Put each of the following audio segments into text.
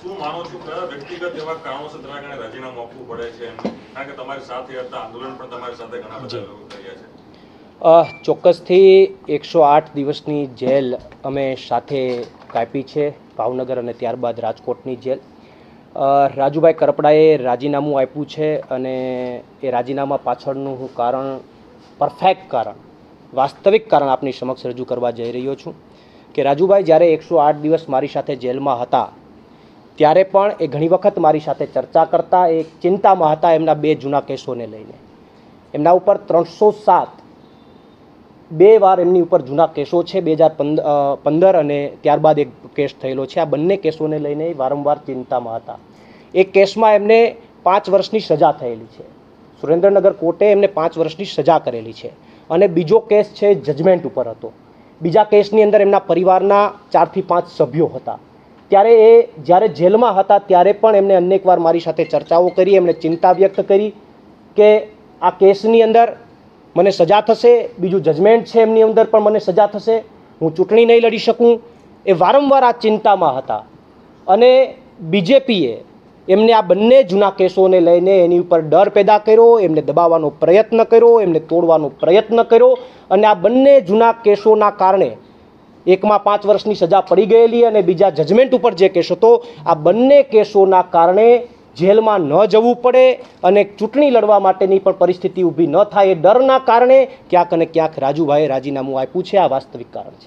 શું માનો છો કે વ્યક્તિગત એવા કારણોસર તમારે રાજીનામું આપવું પડે છે? કારણ કે તમારી સાથે હતા, આંદોલન પણ તમારી સાથે ઘણા બધા લોકો કર્યા છે. ચોક્કસથી 108 દિવસની જેલ અમે સાથે કાપી છે, ભાવનગર અને ત્યારબાદ રાજકોટની જેલ. રાજુભાઈ કરપડાએ રાજીનામું આપ્યું છે અને એ રાજીનામા પાછળનું હું કારણ, પરફેક્ટ કારણ, વાસ્તવિક કારણ આપની સમક્ષ રજૂ કરવા જઈ રહ્યો છું કે રાજુભાઈ જ્યારે 108 દિવસ મારી સાથે જેલમાં હતા ત્યારે પણ એ ઘણી વખત મારી સાથે ચર્ચા કરતા, એ ચિંતામાં હતા એમના 2 જૂના કેસોને લઈને. એમના ઉપર 307 2 વાર એમની ઉપર જૂના કેસો છે, 2015 અને ત્યારબાદ એક કેસ થયેલો છે. આ બંને કેસોને લઈને વારંવાર ચિંતામાં હતા. એક કેસમાં એમને 5 વર્ષની સજા થયેલી છે, સુરેન્દ્રનગર કોર્ટે એમને 5 વર્ષની સજા કરેલી છે અને બીજો કેસ છે જજમેન્ટ ઉપર હતો. બીજા કેસની અંદર એમના પરિવારના 4 થી 5 સભ્યો હતા. ત્યારે એ જ્યારે જેલમાં હતા ત્યારે પણ એમને અનેકવાર મારી સાથે ચર્ચાઓ કરી, એમણે ચિંતા વ્યક્ત કરી કે આ કેસની અંદર મને સજા થશે, બીજું જજમેન્ટ છે એમની અંદર પણ મને સજા થશે, હું ચૂંટણી નહીં લડી શકું. એ વારંવાર આ ચિંતામાં હતા અને બીજેપીએ એમને આ બંને જૂના કેસોને લઈને એની ઉપર ડર પેદા કર્યો, એમને દબાવવાનો પ્રયત્ન કર્યો, એમને તોડવાનો પ્રયત્ન કર્યો અને આ બંને જૂના કેસોના કારણે એકમાં 5 વર્ષની સજા પડી ગયેલી અને બીજા જજમેન્ટ ઉપર જે કેસ હતો, આ બંને કેસોના કારણે જેલમાં ન જવું પડે અને ચૂંટણી લડવા માટેની પણ પરિસ્થિતિ ઊભી ન થાય, એ ડરના કારણે ક્યાંક અને ક્યાંક રાજુભાઈએ રાજીનામું આપ્યું છે. આ વાસ્તવિક કારણ છે.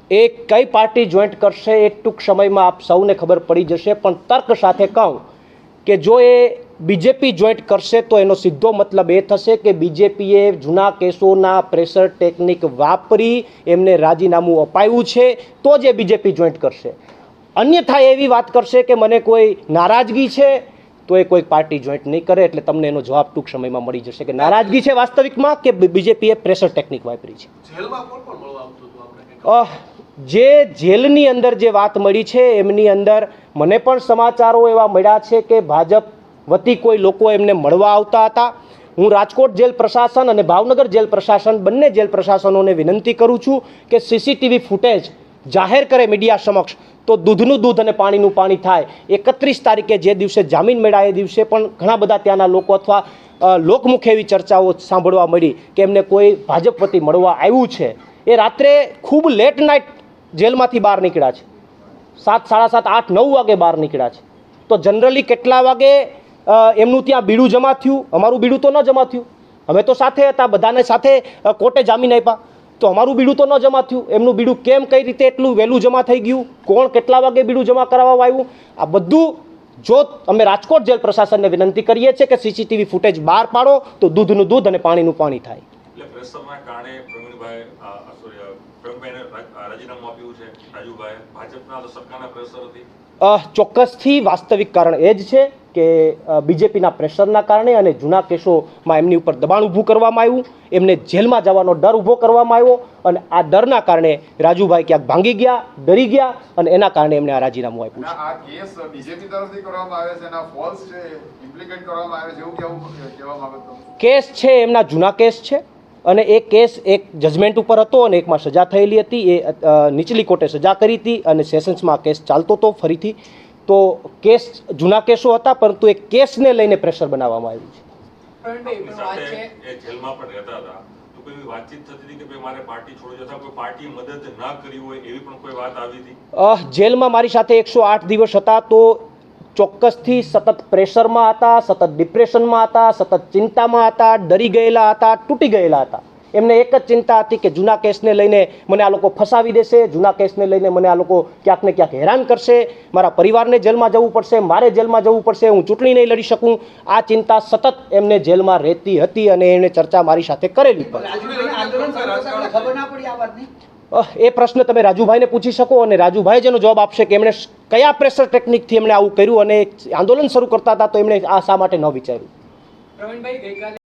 એ કઈ પાર્ટી જોઈન્ટ કરશે એ ટૂંક સમયમાં આપ સૌને ખબર પડી જશે, પણ તર્ક સાથે કહું કે જો એ બીજેપી જોઈન્ટ કરશે તો એનો સીધો મતલબ એ થશે કે બીજેપીએ જૂના કેસોના પ્રેશર ટેકનિક વાપરી એમને રાજીનામું અપાયું છે, તો જ એ બીજેપી જોઈન્ટ કરશે. અન્યથા એવી વાત કરશે કે મને કોઈ નારાજગી છે તો એ કોઈ પાર્ટી જોઈન્ટ નહીં કરે. એટલે તમને એનો જવાબ ટૂંક સમયમાં મળી જશે કે નારાજગી છે વાસ્તવિકમાં કે બીજેપીએ પ્રેશર ટેકનિક વાપરી છે. જે જેલની અંદર જે વાત મળી છે એમની અંદર મને પણ સમાચારો એવા મળ્યા છે કે ભાજપ વતી કોઈ લોકો એમને મળવા આવતા હતા. હું રાજકોટ જેલ પ્રશાસન અને ભાવનગર જેલ પ્રશાસન બંને જેલ પ્રશાસનોને વિનંતી કરું છું કે સીસીટીવી ફૂટેજ જાહેર કરે મીડિયા સમક્ષ, તો દૂધનું દૂધ અને પાણીનું પાણી થાય. 31 તારીખે જે દિવસે જામીન મળ્યા એ દિવસે પણ ઘણા બધા ત્યાંના લોકો અથવા લોકમુખે એવી ચર્ચાઓ સાંભળવા મળી કે એમને કોઈ ભાજપ વતી મળવા આવ્યું છે. એ રાત્રે ખૂબ લેટ નાઇટ જેલમાંથી બહાર નીકળ્યા છે, 7, 7:30, 8, 9 વાગે બહાર નીકળ્યા છે. તો જનરલી કેટલા વાગે એમનું ત્યાં બીડું જમા થયું? અમારું બીડું તો ન જમા થયું, અમે તો સાથે હતા, બધાને સાથે કોર્ટે જામીન આપ્યા, તો અમારું બીડું તો ન જમા થયું. એમનું બીડું કેમ, કઈ રીતે એટલું વહેલું જમા થઈ ગયું, કોણ કેટલા વાગે બીડું જમા કરાવવા આવ્યું, આ બધું જો અમે રાજકોટ જેલ પ્રશાસનને વિનંતી કરીએ છીએ કે સીસીટીવી ફૂટેજ બહાર પાડો તો દૂધનું દૂધ અને પાણીનું પાણી થાય. ચોક્કસથી વાસ્તવિક કારણ એ જ છે કે બીજેપીના પ્રેશરના કારણે અને જૂના કેસોમાં એમની ઉપર દબાણ ઊભું કરવામાં આવ્યું, એમને જેલમાં જવાનો ડર ઊભો કરવામાં આવ્યો અને આ ડરના કારણે રાજુભાઈ ક્યાંક ભાંગી ગયા, ડરી ગયા અને એના કારણે એમને આ રાજીનામું આપ્યું છે. આ કેસ બીજેપી તરફથી કરવામાં આવે છે અને આ ફોલ્સ છે, ઇમ્પ્લિકેટ કરવામાં આવે છે એવું કહેવા માંગો છો? કેસ છે એમના જૂના કેસ છે અને એ કેસ એક જજમેન્ટ ઉપર હતો અને એકમાં સજા થયેલી હતી. એ નીચલી કોર્ટે સજા કરી હતી અને સેશન્સમાં કેસ ચાલતો હતો ફરીથી. તો કેસ જૂના કેસો હતા, પરંતુ એ કેસને લઈને પ્રેશર બનાવવામાં આવ્યું છે. જેલમાં મારી સાથે 108 દિવસ હતા તો ચોક્કસથી સતત પ્રેશરમાં હતા, સતત ડિપ્રેશનમાં હતા, સતત ચિંતામાં હતા, ડરી ગયેલા હતા, તૂટી ગયેલા હતા. એમને એક જ ચિંતા હતી કે જૂના કેસને લઈને મને આ લોકો ફસાવી દેશે, જૂના કેસને લઈને મને આ લોકો ક્યાંક ને ક્યાંક હેરાન કરશે, મારા પરિવારને જેલમાં જવું પડશે, મારે જેલમાં જવું પડશે, હું ચૂંટણી નહીં લડી શકું. આ ચિંતા સતત એમને જેલમાં રહેતી હતી અને એણે ચર્ચા મારી સાથે કરેલી પણ. એ પ્રશ્ન તમે રાજુભાઈને પૂછી શકો અને રાજુભાઈ જેનો જવાબ આપશે કે એમણે કયા પ્રેશર ટેકનિકથી એમણે આવું કર્યું અને આંદોલન શરૂ કરતા હતા તો એમણે આ શા માટે ન વિચાર્યું.